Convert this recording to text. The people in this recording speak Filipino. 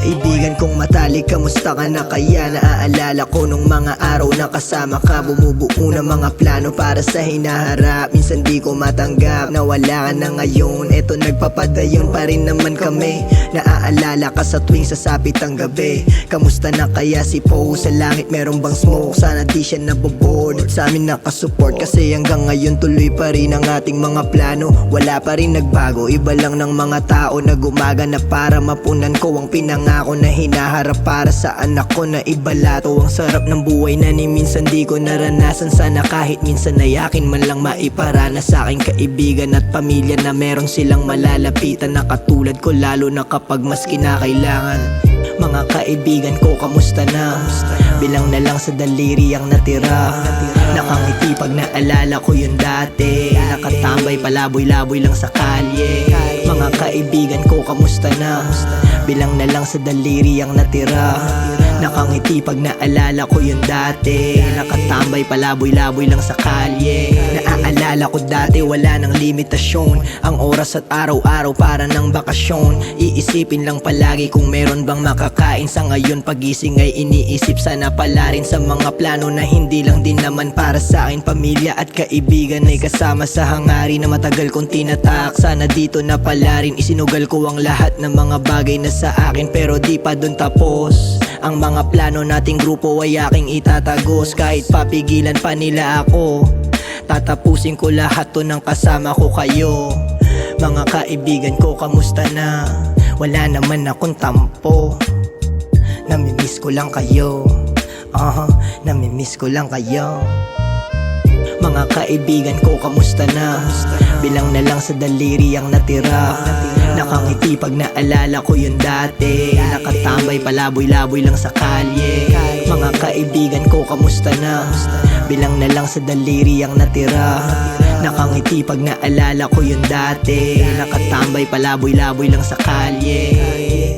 kaibigan kong matalik, kamusta ka na kaya? Naaalala ko nung mga araw na kasama ka, bumubuo ng mga plano para sa hinaharap. Minsan di ko matanggap na wala ka na ngayon. Eto nagpapadayon pa rin naman kami. Naaalala ka sa tuwing sasapit ang gabi. Kamusta na kaya si Poe? Sa langit meron bang smoke? Sana di siya naboboard. Sa amin nakasupport kasi hanggang ngayon tuloy pa rin ang ating mga plano. Wala pa rin nagbago, iba lang ng mga tao na gumaganap para mapunan ko ang pinangako na hinaharap para sa anak ko na ibalato. Ang sarap ng buhay na ni minsan di ko naranasan. Sana kahit minsan ay akin man lang maiparana sa aking kaibigan at pamilya na meron silang malalapitan na katulad ko, lalo na kapag mas kinakailangan. Mga kaibigan ko, kamusta na? Bilang na lang sa daliri ang natira. Nakangiti pag naalala ko yung dati. Nakatambay palaboy-laboy lang sa kalye. Mga kaibigan ko, kamusta na? Bilang na lang sa daliri ang natira. Nakangiti pag naalala ko yung dati. Nakatambay palaboy-laboy lang sa kalye. Naaalala ko dati wala nang limitasyon. Ang oras at araw-araw para ng bakasyon. Iisipin lang palagi kung meron bang makakain. Sa ngayon pagising ay iniisip sana pala rin sa mga plano na hindi lang din naman para sa akin. Pamilya at kaibigan ay kasama sa hangarin na matagal kong tinatak. Sana dito na pala rin isinugal ko ang lahat ng mga bagay na sa akin. Pero di pa dun tapos ang mga plano nating grupo ay aking itatagos. Kahit papigilan pa nila ako, tatapusin ko lahat to ng kasama ko kayo. Mga kaibigan ko, kamusta na? Wala naman akong tampo. Namimiss ko lang kayo. Namimiss ko lang kayo. Mga kaibigan ko, kamusta na? Bilang na lang sa daliri ang natira. Nakangiti pag naalala ko yung dati. Nakatambay palaboy-laboy lang sa kalye. Mga kaibigan ko, kamusta na? Bilang na lang sa daliri ang natira. Nakangiti pag naalala ko yung dati. Nakatambay palaboy-laboy lang sa kalye.